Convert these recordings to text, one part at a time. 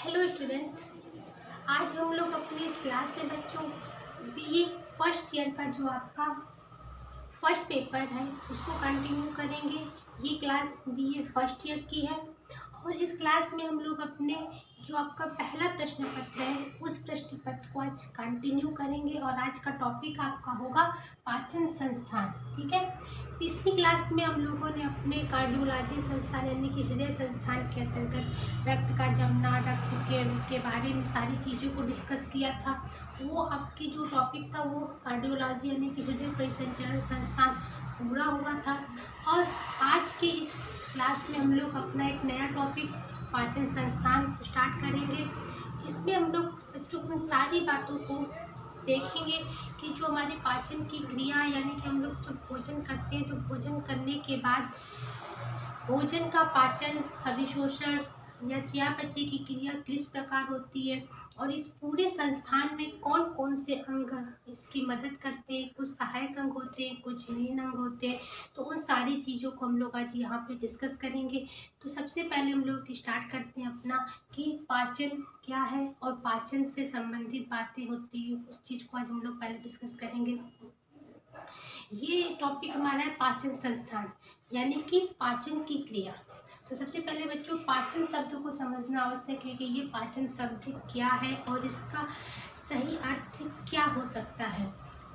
Hello student. आज हम लोग अपनी इस क्लास से बच्चों बीए फर्स्ट ईयर का जो आपका फर्स्ट पेपर है उसको कंटिन्यू करेंगे। ये क्लास बीए फर्स्ट ईयर की है और इस क्लास में हम लोग अपने जो आपका पहला प्रश्न पत्र है उस प्रश्न पत्र को आज कंटिन्यू करेंगे और आज का टॉपिक आपका होगा पाचन संस्थान। ठीक है। पिछली क्लास में हम लोगों ने अपने कार्डियोलॉजी संस्थान यानी कि हृदय संस्थान के अंतर्गत रक्त का जमना, रक्त के बारे में सारी चीज़ों को डिस्कस किया था। वो आपकी जो टॉपिक था वो कार्डियोलॉजी यानी कि हृदय परिसंचरण संस्थान पूरा हुआ था। और आज के इस क्लास में हम लोग अपना एक नया टॉपिक पाचन संस्थान स्टार्ट करेंगे। इसमें हम लोग बच्चों उन सारी बातों को देखेंगे कि जो हमारे पाचन की क्रिया यानी कि हम लोग जब भोजन करते हैं तो भोजन करने के बाद भोजन का पाचन, अभिशोषण या चयापचय की क्रिया किस प्रकार होती है और इस पूरे संस्थान में कौन कौन से अंग इसकी मदद करते हैं। कुछ सहायक अंग होते हैं, कुछ मेन अंग होते हैं। तो उन सारी चीज़ों को हम लोग आज यहाँ पे डिस्कस करेंगे। तो सबसे पहले हम लोग स्टार्ट करते हैं अपना कि पाचन क्या है और पाचन से संबंधित बातें होती है, उस चीज़ को आज हम लोग पहले डिस्कस करेंगे। ये टॉपिक हमारा है पाचन संस्थान यानी कि पाचन की क्रिया। तो सबसे पहले बच्चों पाचन शब्द को समझना आवश्यक है कि ये पाचन शब्द क्या है और इसका सही अर्थ क्या हो सकता है।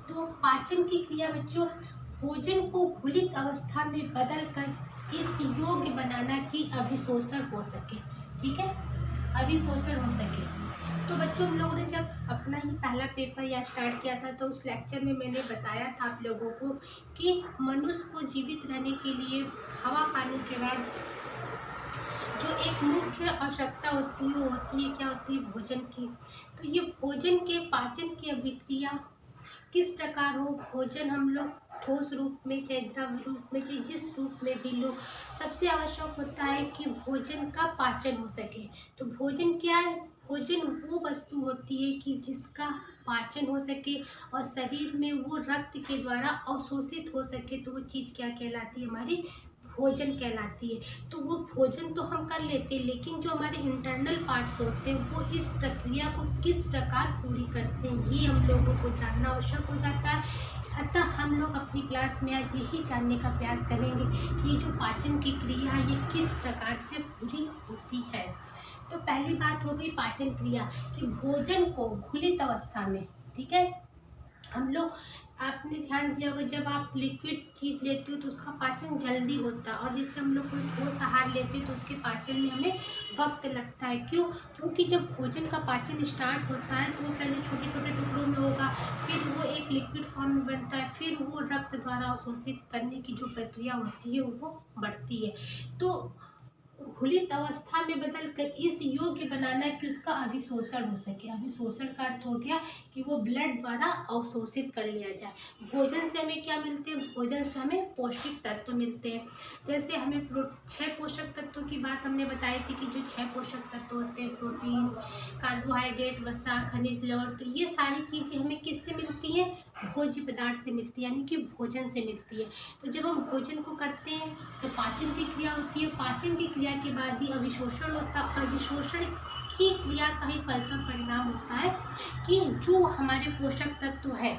तो पाचन की क्रिया बच्चों भोजन को घुलित अवस्था में बदलकर इस योग्य बनाना कि अभिशोषण हो सके। ठीक है, अभिशोषण हो सके। तो बच्चों हम लोगों ने जब अपना ये पहला पेपर या स्टार्ट किया था तो उस लेक्चर में मैंने बताया था आप लोगों को कि मनुष्य को जीवित रहने के लिए हवा पानी के बाद जो एक मुख्य आवश्यकता होती है वो होती है क्या होती है भोजन की। तो ये भोजन के पाचन की अभिक्रिया किस प्रकार हो, भोजन हम लोग ठोस रूप में चाहे द्रव रूप में चाहे जिस रूप में भी लो, सबसे आवश्यक होता है कि भोजन का पाचन हो सके। तो भोजन क्या है? भोजन वो वस्तु होती है कि जिसका पाचन हो सके और शरीर में वो रक्त के द्वारा अवशोषित हो सके। तो वो चीज़ क्या कहलाती है? हमारी भोजन कहलाती है। तो वो भोजन तो हम कर लेते हैं लेकिन जो हमारे इंटरनल पार्ट्स होते हैं वो इस प्रक्रिया को किस प्रकार पूरी करते हैं ये हम लोगों को जानना आवश्यक हो जाता है। अतः हम लोग अपनी क्लास में आज यही जानने का प्रयास करेंगे कि ये जो पाचन की क्रिया है ये किस प्रकार से पूरी होती है। तो पहली बात हो गई पाचन क्रिया कि भोजन को घुलित अवस्था में, ठीक है, हम लोग आपने ध्यान दिया होगा जब आप लिक्विड चीज़ लेते हो तो उसका पाचन जल्दी होता है और जैसे हम लोग कोई ठोस आहार लेते हैं तो उसके पाचन में हमें वक्त लगता है। क्यों? क्योंकि जब भोजन का पाचन स्टार्ट होता है तो वो पहले छोटे छोटे टुकड़ों में होगा, फिर वो एक लिक्विड फॉर्म में बनता है, फिर वो रक्त द्वारा अवशोषित करने की जो प्रक्रिया होती है वो बढ़ती है। तो घुलित अवस्था में बदलकर इस योग्य बनाना कि उसका अभिशोषण हो सके। अभिशोषण का अर्थ हो गया कि वो ब्लड द्वारा अवशोषित कर लिया जाए। भोजन से हमें क्या मिलते हैं? भोजन से हमें पौष्टिक तत्व मिलते हैं। जैसे हमें 6 पोषक तत्वों की बात हमने बताई थी कि जो 6 पोषक तत्व होते हैं प्रोटीन, कार्बोहाइड्रेट, वसा, खनिज, लवण। तो ये सारी चीज़ें हमें किससे मिलती हैं? भोज्य पदार्थ से मिलती है यानी कि भोजन से मिलती है। तो जब हम भोजन को करते हैं तो पाचन की क्रिया होती है, पाचन की क्रिया के बाद ही अभिशोषण होता है। अभिशोषण की क्रिया का ही फलतः परिणाम होता है कि जो हमारे पोषक तत्व है,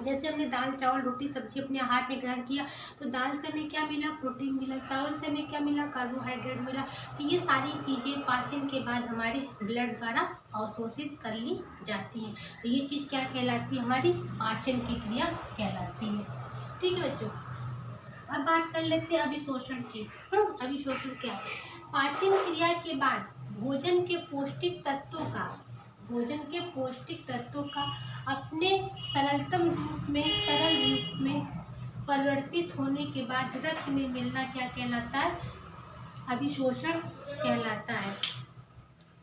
जैसे हमने दाल, चावल, रोटी, सब्जी अपने आहार में ग्रहण किया तो दाल से हमें क्या मिला? प्रोटीन मिला। चावल से हमें क्या मिला? कार्बोहाइड्रेट मिला। तो ये सारी चीज़ें पाचन के बाद हमारे ब्लड द्वारा अवशोषित कर ली जाती हैं। तो ये चीज़ क्या कहलाती है? हमारी पाचन की क्रिया कहलाती है। ठीक है बच्चों, अब बात कर लेते हैं अभिशोषण की। अभिशोषण क्या है? पाचन क्रिया के बाद भोजन के पौष्टिक तत्वों का अपने सरलतम रूप में, तरल रूप में परिवर्तित होने के बाद रक्त में मिलना क्या कहलाता है? अभिशोषण कहलाता है।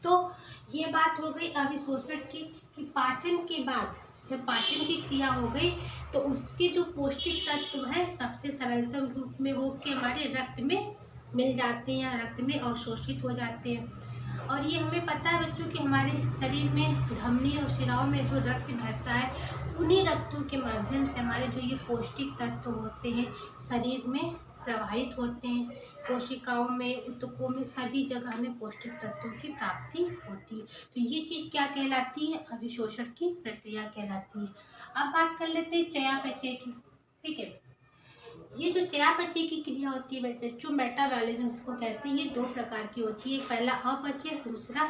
तो ये बात हो गई अभिशोषण की कि पाचन के बाद जब पाचन की क्रिया हो गई तो उसके जो पौष्टिक तत्व हैं सबसे सरलतम रूप में होकर हमारे रक्त में मिल जाते हैं या रक्त में अवशोषित हो जाते हैं। और ये हमें पता है बच्चों कि हमारे शरीर में धमनी और शिराओं में जो रक्त बहता है उन्हीं रक्तों के माध्यम से हमारे जो ये पौष्टिक तत्व होते हैं शरीर में प्रवाहित होते हैं। कोशिकाओं में, ऊतकों में, सभी जगह हमें पौष्टिक तत्वों की प्राप्ति होती है। तो ये चीज़ क्या कहलाती है? अभिशोषण की प्रक्रिया कहलाती है। अब बात कर लेते हैं चयापचय की। ठीक है, ये जो चयापचय की क्रिया होती है बच्चों, मेटाबॉलिज्म जिसको कहते हैं, ये दो प्रकार की होती है। पहला अपचय, दूसरा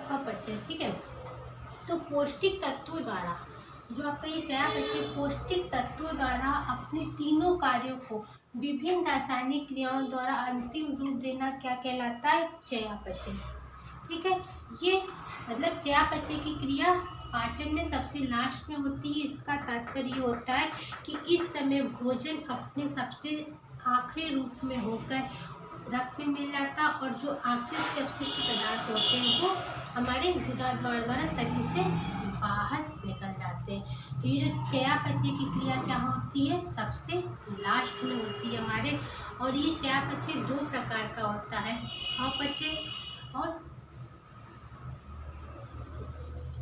अपचय। ठीक है, तो पौष्टिक तत्वों द्वारा जो आपका ये चयापचय पौष्टिक तत्वों द्वारा अपने तीनों कार्यों को विभिन्न रासायनिक क्रियाओं द्वारा अंतिम रूप देना क्या कहलाता है? चयापचय। ठीक है, ये मतलब चयापचय की क्रिया पाचन में सबसे लास्ट में होती है। इसका तात्पर्य होता है कि इस समय भोजन अपने सबसे आखिरी रूप में होकर रक्त में मिल जाता, और जो आखिरी उसके अपशिष्ट पदार्थ होते हैं वो हमारे गुदाद्वार द्वारा शरीर से बाहर निकल जाते हैं। तो ये जो चयापचय की क्रिया क्या होती है? सबसे लास्ट में होती है हमारे। और ये चयापचय दो प्रकार का होता है, अपचय और,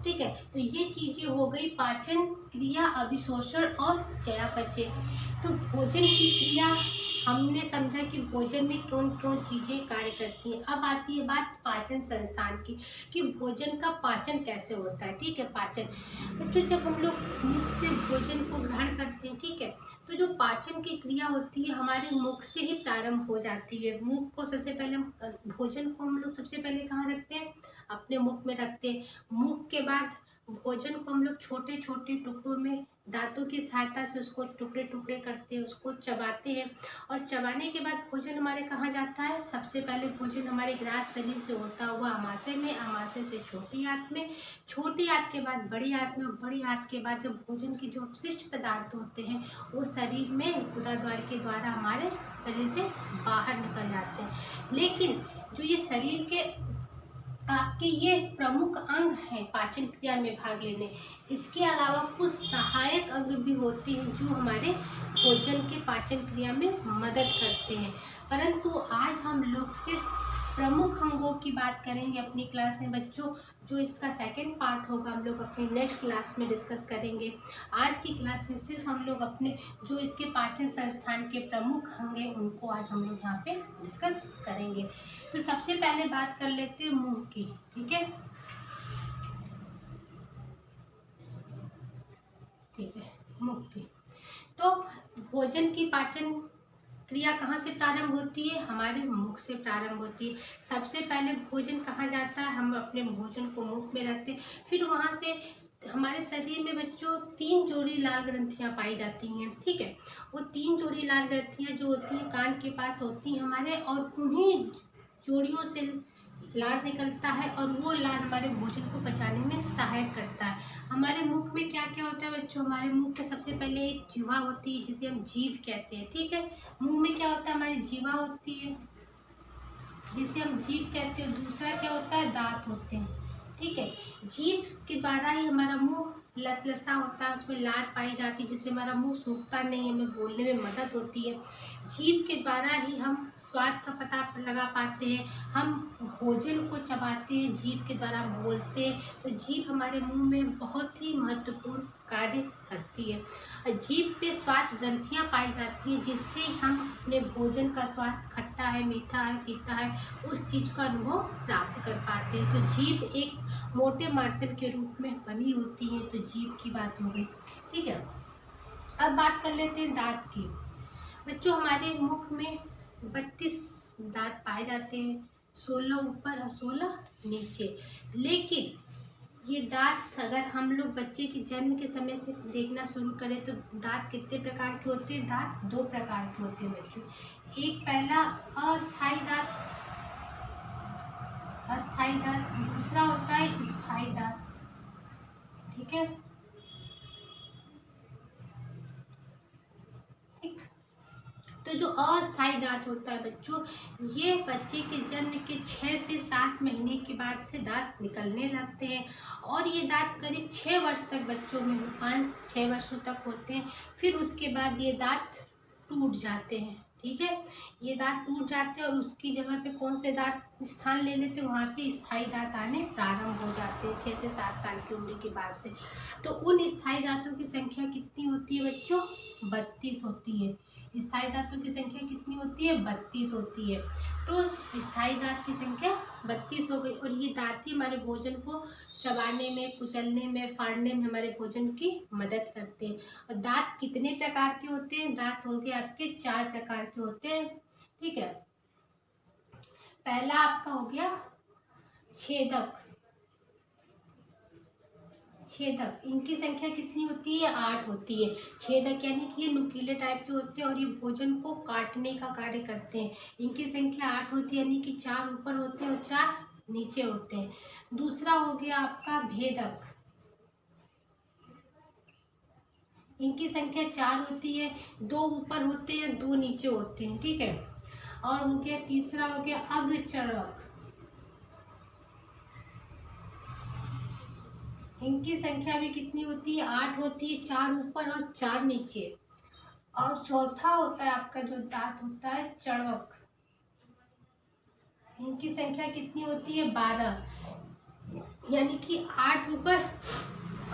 ठीक है। तो ये चीजें हो गई पाचन क्रिया, अभिशोषण और चयापचय। तो भोजन की क्रिया हमने समझा कि भोजन में कौन कौन चीजें कार्य करती हैं। अब आती है बात पाचन संस्थान की, कि भोजन का पाचन कैसे होता है। ठीक है, पाचन तो जब हम लोग मुख से भोजन को ग्रहण करते हैं, ठीक है, तो जो पाचन की क्रिया होती है हमारे मुख से ही प्रारंभ हो जाती है। मुख को सबसे पहले, भोजन को हम लोग सबसे पहले कहाँ रखते हैं? अपने मुख में रखते हैं। मुख के बाद भोजन को हम लोग छोटे छोटे टुकड़ों में दांतों की सहायता से उसको टुकड़े टुकड़े करते हैं, उसको चबाते हैं। और चबाने के बाद भोजन हमारे कहाँ जाता है? सबसे पहले भोजन हमारे ग्रास नली से होता हुआ अमाशय में, अमाशय से छोटी आंत में, छोटी आंत के बाद बड़ी आंत में, बड़ी आंत के बाद जब भोजन के जो अपशिष्ट पदार्थ होते हैं वो शरीर में गुदाद्वार के द्वारा हमारे शरीर से बाहर निकल जाते हैं। लेकिन जो ये शरीर के आपके ये प्रमुख अंग हैं पाचन क्रिया में भाग लेने, इसके अलावा कुछ सहायक अंग भी होते हैं जो हमारे भोजन के पाचन क्रिया में मदद करते हैं। परंतु आज हम लोग सिर्फ प्रमुख अंगों की बात करेंगे अपनी क्लास में बच्चों। जो इसका सेकंड पार्ट होगा हम लोग अपनी नेक्स्ट क्लास में डिस्कस करेंगे। आज की क्लास में सिर्फ हम लोग अपने जो इसके पाचन संस्थान के प्रमुख अंग हैं उनको आज हम लोग यहाँ पे डिस्कस करेंगे। तो सबसे पहले बात कर लेते हैं मुंह की। ठीक है, ठीक है, मुख की। तो भोजन की पाचन क्रिया कहाँ से प्रारंभ होती है? हमारे मुख से प्रारंभ होती है। सबसे पहले भोजन कहाँ जाता है? हम अपने भोजन को मुख में रखते हैं। फिर वहाँ से हमारे शरीर में बच्चों 3 जोड़ी लाल ग्रंथियाँ पाई जाती हैं। ठीक है, वो 3 जोड़ी लाल ग्रंथियाँ जो होती हैं कान के पास होती हैं हमारे, और उन्हीं जोड़ियों से लार निकलता है और वो लार हमारे भोजन को पचाने में सहायक करता है। हमारे मुख में क्या क्या होता है बच्चों? हमारे मुख में सबसे पहले एक जिह्वा होती है जिसे हम जीभ कहते हैं। ठीक है, मुंह में क्या होता है? हमारी जीवा होती है जिसे हम जीभ कहते हैं। दूसरा क्या होता है? दांत होते हैं। ठीक है, जीभ के द्वारा ही हमारा मुंह लसलसा होता है, उसमें लार पाई जाती है जिससे हमारा मुंह सूखता नहीं, हमें बोलने में मदद होती है। जीभ के द्वारा ही हम स्वाद का पता लगा पाते हैं, हम भोजन को चबाते हैं, जीभ के द्वारा बोलते हैं। तो जीभ हमारे मुंह में बहुत ही महत्वपूर्ण कार्य करती है। जीभ पे स्वाद ग्रंथियाँ पाई जाती हैं जिससे हम अपने भोजन का स्वाद खट्टा है, मीठा है, तीता है, उस चीज़ का अनुभव प्राप्त कर पाते हैं। तो जीभ एक मोटे मार्शल के रूप में बनी होती है। तो जीभ की बात हो गई। ठीक है, अब बात कर लेते हैं दांत की। बच्चों हमारे मुख में 32 दांत पाए जाते हैं, 16 ऊपर और 16 नीचे। लेकिन ये दांत अगर हम लोग बच्चे के जन्म के समय से देखना शुरू करें तो दांत कितने प्रकार के होते हैं? दांत 2 प्रकार के होते हैं बच्चों। एक पहला अस्थाई दांत, अस्थाई दांत, दूसरा होता है स्थाई दांत। ठीक है, ठीक। तो जो अस्थाई दांत होता है बच्चों, ये बच्चे के जन्म के 6 से 7 महीने के बाद से दांत निकलने लगते हैं और ये दांत करीब 6 वर्ष तक बच्चों में 5-6 वर्षों तक होते हैं। फिर उसके बाद ये दांत टूट जाते हैं। ठीक है, ये दांत टूट जाते हैं और उसकी जगह पे कौन से दांत स्थान ले लेते हैं? वहाँ पे स्थायी दांत आने प्रारंभ हो जाते हैं 6 से 7 साल की उम्र के बाद से। तो उन स्थायी दांतों की संख्या कितनी होती है बच्चों? 32 होती है। स्थायी दांतों की संख्या कितनी होती है? 32 होती है। तो स्थायी दांत की संख्या 32 हो गई। और ये दांत ही हमारे भोजन को चबाने में, कुचलने में, फाड़ने में हमारे भोजन की मदद करते हैं। और दांत कितने प्रकार के होते हैं? दांत हो गए आपके 4 प्रकार के होते हैं। ठीक है, पहला आपका हो गया छेदक। छेदक, इनकी संख्या कितनी होती है? 8 होती है। छेदक यानी कि ये नुकीले टाइप के होते हैं और ये भोजन को काटने का कार्य करते हैं। इनकी संख्या 8 होती है, यानी कि 4 ऊपर होते हैं और 4 नीचे होते हैं। दूसरा हो गया आपका भेदक। इनकी संख्या 4 होती है, 2 ऊपर होते हैं, 2 नीचे होते हैं। ठीक है, और हो गया तीसरा हो गया अग्रचर्वक। इनकी संख्या भी कितनी होती है? 8 होती है, 4 ऊपर और 4 नीचे। और चौथा होता है आपका जो दांत होता है चर्वक। इनकी संख्या कितनी होती है? 12, यानी कि 8 ऊपर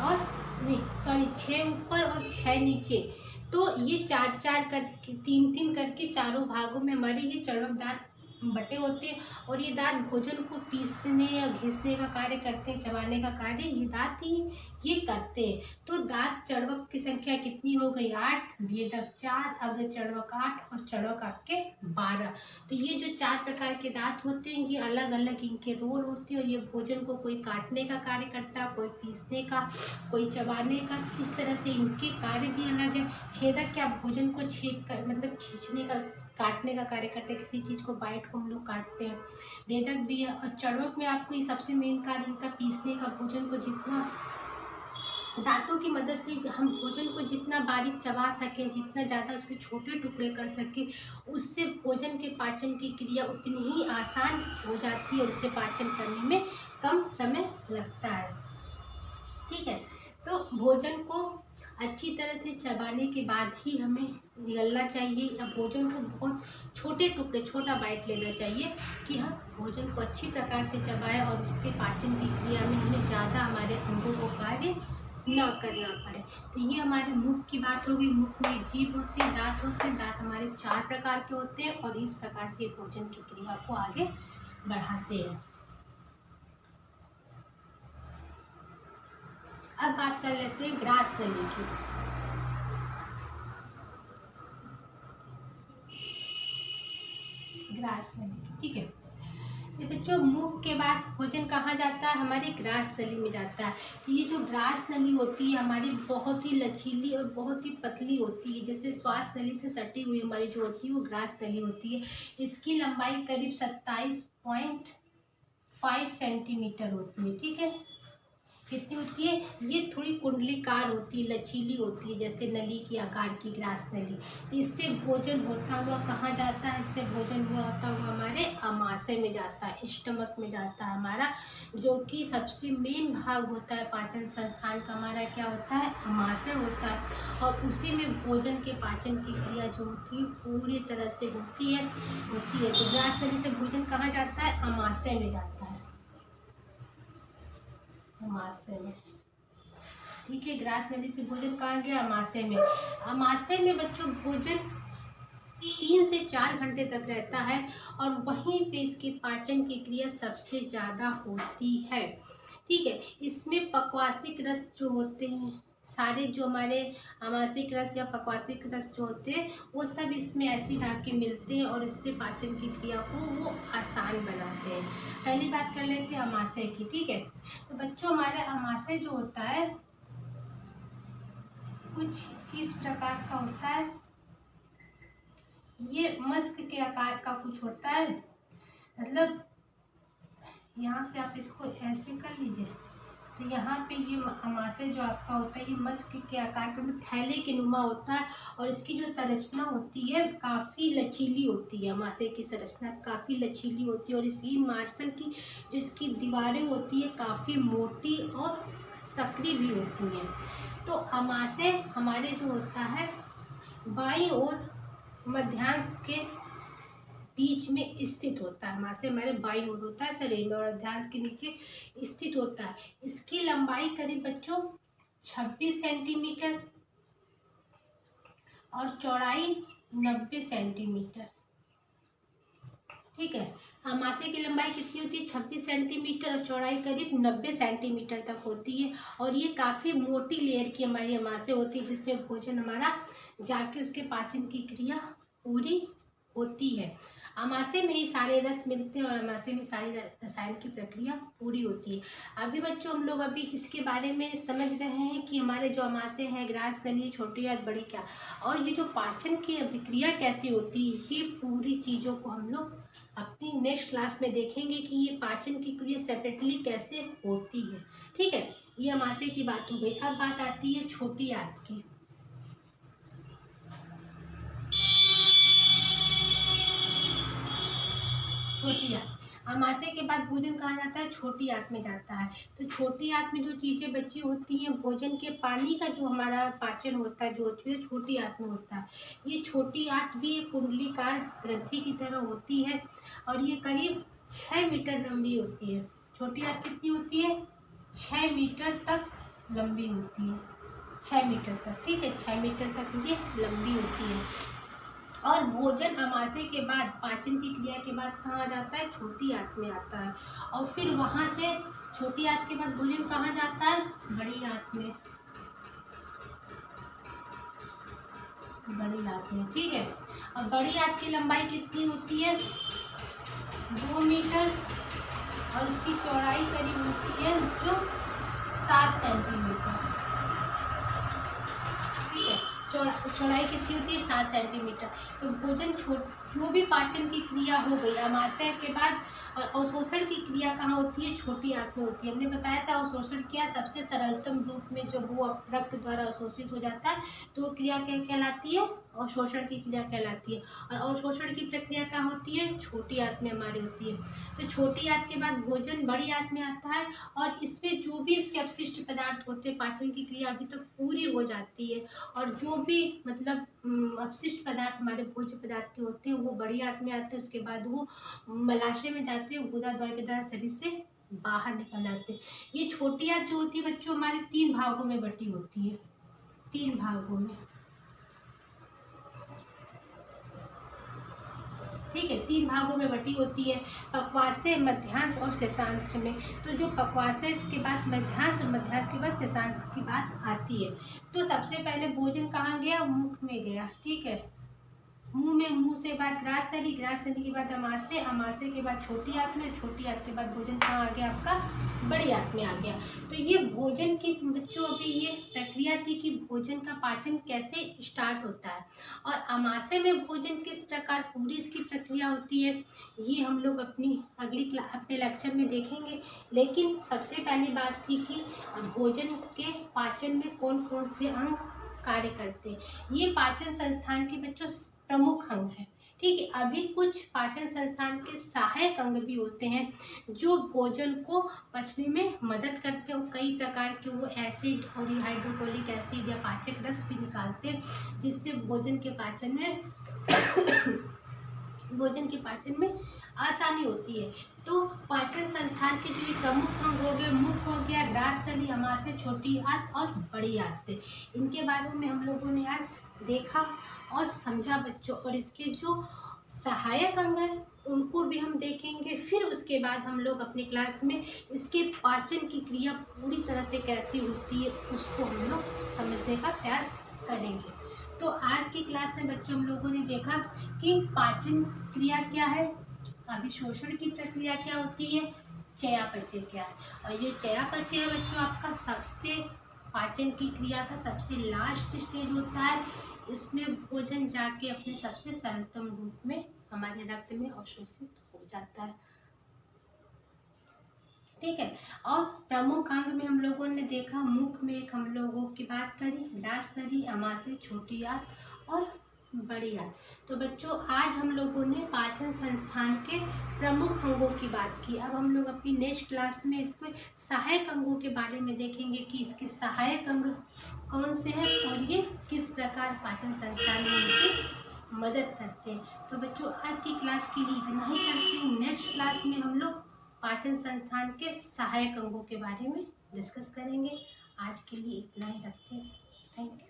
और नहीं सॉरी 6 ऊपर और 6 नीचे। तो ये 4-4 करके 3-3 करके चारों भागों में हमारे ये चर्वक दांत बटे होते हैं। और ये दांत भोजन को पीसने या घिसने का कार्य करते हैं, चबाने का कार्य ये दांत ही ये करते हैं। तो दांत चर्वक की संख्या कितनी हो गई? 8, भेदक 4, अग्रचर्वक 8 और चर्वक आपके 12। तो ये जो 4 प्रकार के दांत होते हैं ये अलग अलग इनके रोल होते हैं। और ये भोजन को कोई काटने का कार्य करता है, कोई पीसने का, कोई चबाने का। इस तरह से इनके कार्य भी अलग है। छेदक क्या? भोजन को छेद कर मतलब खींचने का, काटने का कार्य करते हैं, किसी चीज़ को बाइट को हम लोग काटते हैं। भेदक भी है। और चर्वक में आपको ये सबसे मेन कार्य इनका पीसने का, भोजन को जितना दांतों की मदद से हम भोजन को जितना बारीक चबा सकें, जितना ज़्यादा उसके छोटे टुकड़े कर सकें, उससे भोजन के पाचन की क्रिया उतनी ही आसान हो जाती है और उसे पाचन करने में कम समय लगता है। ठीक है, तो भोजन को अच्छी तरह से चबाने के बाद ही हमें निगलना चाहिए, या भोजन को बहुत छोटे टुकड़े, छोटा बाइट लेना चाहिए कि हम भोजन को अच्छी प्रकार से चबाएं और उसके पाचन की क्रिया में हमें ज़्यादा हमारे अंगों को कार्य न करना पड़े। तो ये हमारे मुख की बात होगी। मुख में जीभ होती है, दांत होते हैं। दांत हमारे 4 प्रकार के होते हैं और इस प्रकार से भोजन की क्रिया को आगे बढ़ाते हैं। अब बात कर लेते हैं ग्रास नली की। ग्रास नली की, ठीक है। ये बच्चों मुख के बाद भोजन कहाँ जाता है? हमारी ग्रास नली में जाता है। तो ये जो ग्रास नली होती है हमारी बहुत ही लचीली और बहुत ही पतली होती है। जैसे श्वास नली से सटी हुई हमारी जो होती है वो ग्रास नली होती है। इसकी लंबाई करीब 27.5 सेंटीमीटर होती है। ठीक है, कितनी होती है? ये थोड़ी कुंडलीकार होती है, लचीली होती है, जैसे नली की आकार की ग्रास नली। तो इससे भोजन होता हुआ कहाँ जाता है? इससे भोजन होता हुआ हमारे आमाशय में जाता है, स्टमक में जाता है हमारा, जो कि सबसे मेन भाग होता है पाचन संस्थान का। हमारा क्या होता है? आमाशय होता है। और उसी में भोजन के पाचन की क्रिया जो होती है पूरी तरह से होती है। तो ग्रास नली से भोजन कहाँ जाता है? आमाशय में जाता है, आमाशय में। ठीक है, ग्रास नली से भोजन कहाँ गया? आमाशय में। आमाशय में बच्चों भोजन 3 से 4 घंटे तक रहता है और वहीं पे इसके पाचन की क्रिया सबसे ज़्यादा होती है। ठीक है, इसमें पक्वासिक रस जो होते हैं, सारे जो हमारे आमाशयिक रस या पक्वासिक रस जो होते हैं वो सब इसमें एसिड आके मिलते हैं और इससे पाचन की क्रिया को वो आसान बनाते हैं। पहली बात कर लेते हैं आमाशय की। ठीक है, तो बच्चों हमारे आमाशय जो होता है कुछ इस प्रकार का होता है। ये मस्क के आकार का कुछ होता है, मतलब यहाँ से आप इसको ऐसे कर लीजिए तो यहाँ पे ये आमाशय जो आपका होता है ये मस्क के आकार का, थैले के नुमा होता है। और इसकी जो संरचना होती है काफ़ी लचीली होती है। आमाशय की संरचना काफ़ी लचीली होती है और इसकी मार्शल की जो इसकी दीवारें होती है काफ़ी मोटी और सक्रिय भी होती हैं। तो आमाशय हमारे जो होता है बाईं ओर मध्यांश के बीच में स्थित होता है। आमाशय हमारे बाईं ओर होता है, शरीर में, और मध्यांश के नीचे स्थित होता है। इसकी लंबाई करीब बच्चों 26 सेंटीमीटर और चौड़ाई 90 सेंटीमीटर। ठीक है, अमाशय की लंबाई कितनी होती है? 26 सेंटीमीटर और चौड़ाई करीब 90 सेंटीमीटर तक होती है। और ये काफ़ी मोटी लेयर की हमारी अमाशय होती है, जिसमें भोजन हमारा जाके उसके पाचन की क्रिया पूरी होती है। अमाशय में ही सारे रस मिलते हैं और अमाशय में सारी रसायन की प्रक्रिया पूरी होती है। अभी बच्चों हम लोग अभी इसके बारे में समझ रहे हैं कि हमारे जो अमाशय है, ग्रास नली, छोटी या बड़ी क्या, और ये जो पाचन की अभिक्रिया कैसी होती है, ये पूरी चीज़ों को हम लोग अपनी नेक्स्ट क्लास में देखेंगे कि ये पाचन की क्रिया सेपरेटली कैसे होती है। ठीक है, ये अमाशय की बात हो गई। अब बात आती है छोटी आंत की। छोटी आंत, अमाशय के बाद भोजन कहाँ जाता है? छोटी आंत में जाता है। तो छोटी आंत में जो चीज़ें बची होती हैं, भोजन के पानी का जो हमारा पाचन होता है, जो होती है छोटी आंत में होता है। ये छोटी आंत भी एक कुंडलीकार ग्रंथि की तरह होती है और ये करीब 6 मीटर लंबी होती है। छोटी आंत कितनी होती है? 6 मीटर तक लंबी होती है। 6 मीटर तक, ठीक है, 6 मीटर तक ये लंबी होती है। और भोजन अमाशय के बाद, पाचन की क्रिया के बाद कहाँ जाता है? छोटी आंत में आता है। और फिर वहाँ से छोटी आंत के बाद भोजन कहाँ जाता है? बड़ी आंत में। बड़ी आंत में, ठीक है। और बड़ी आंत की लंबाई कितनी होती है? 2 मीटर और इसकी चौड़ाई करीब होती है जो 7 सेंटीमीटर। ठीक है, चौड़ाई कितनी होती है? 7 सेंटीमीटर। तो भोजन जो भी पाचन की क्रिया हो गई अमाशय के बाद, और अवशोषण की क्रिया कहाँ होती है? छोटी आंत में होती है। हमने बताया था अवशोषण क्या, सबसे सरलतम रूप में जब वो रक्त द्वारा अवशोषित हो जाता है तो वो क्रिया क्या कहलाती है? अवशोषण की क्रिया कहलाती है। और अवशोषण की प्रक्रिया कहाँ होती है? छोटी आंत में हमारी होती है। तो छोटी आंत के बाद भोजन बड़ी आंत में आता है और इसमें जो भी इसके अपशिष्ट पदार्थ होते हैं, पाचन की क्रिया अभी तक पूरी हो जाती है और जो भी मतलब अपशिष्ट पदार्थ हमारे भोज्य पदार्थ के होते हैं वो बड़ी आंत में आते हैं। उसके बाद वो मलाशय में जाते हैं, गुदा द्वार के द्वारा शरीर से बाहर निकल आते हैं। ये छोटी आंत जो होती है बच्चों हमारे 3 भागों में बटी होती है। 3 भागों में, ठीक है, 3 भागों में बटी होती है, पक्वाशय, मध्यांश और शेषांत्र में। तो जो पक्वाशय के बाद मध्यांश और मध्यांश के बाद शेषांत्र की बात आती है। तो सबसे पहले भोजन कहाँ गया? मुख में गया। ठीक है, मुंह में, मुंह से बाद ग्रास नली, ग्रास नली के बाद अमाशय, अमाशय के बाद छोटी आंत में, छोटी आंत के बाद भोजन कहाँ आ गया? आपका बड़ी आंत में आ गया। तो ये भोजन की बच्चों अभी ये प्रक्रिया थी कि भोजन का पाचन कैसे स्टार्ट होता है और अमाशय में भोजन किस प्रकार पूरी इसकी प्रक्रिया होती है, ये हम लोग अपने लेक्चर में देखेंगे। लेकिन सबसे पहली बात थी कि भोजन के पाचन में कौन कौन से अंग कार्य करते हैं। ये पाचन संस्थान के बच्चों प्रमुख अंग है। ठीक है, अभी कुछ पाचन संस्थान के सहायक अंग भी होते हैं जो भोजन को पचने में मदद करते हैं। कई प्रकार के वो एसिड और हाइड्रोक्लोरिक एसिड या पाचक रस भी निकालते हैं जिससे भोजन के पाचन में आसानी होती है। तो पाचन संस्थान के जो ये प्रमुख अंग हो गए, मुख हो गया, ग्रास नली, अमाशय, छोटी आंत और बड़ी आंत, इनके बारे में हम लोगों ने आज देखा और समझा बच्चों। और इसके जो सहायक अंग हैं उनको भी हम देखेंगे। फिर उसके बाद हम लोग अपनी क्लास में इसके पाचन की क्रिया पूरी तरह से कैसी होती है उसको हम लोग समझने का प्रयास करेंगे। तो आज की क्लास में बच्चों हम लोगों ने देखा कि पाचन क्रिया क्या है, अभिशोषण की प्रक्रिया क्या होती है, चयापचय क्या है। और ये चयापचय है बच्चों आपका सबसे पाचन की क्रिया का सबसे लास्ट स्टेज होता है। इसमें भोजन जाके अपने सबसे सरलतम रूप में हमारे रक्त में अवशोषित हो जाता है। ठीक है, और प्रमुख अंग में हम लोगों ने देखा, मुख में एक हम लोगों की बात करी, ग्रास नली, अमाशय, छोटी आंत और बड़ी आंत। तो बच्चों आज हम लोगों ने पाचन संस्थान के प्रमुख अंगों की बात की। अब हम लोग अपनी नेक्स्ट क्लास में इसको सहायक अंगों के बारे में देखेंगे कि इसके सहायक अंग कौन से हैं और ये किस प्रकार पाचन संस्थान में उनकी मदद करते हैं। तो बच्चों आज की क्लास के लिए इतना ही करते हैं। नेक्स्ट क्लास में हम लोग पाचन संस्थान के सहायक अंगों के बारे में डिस्कस करेंगे। आज के लिए इतना ही रखते हैं। Thank you.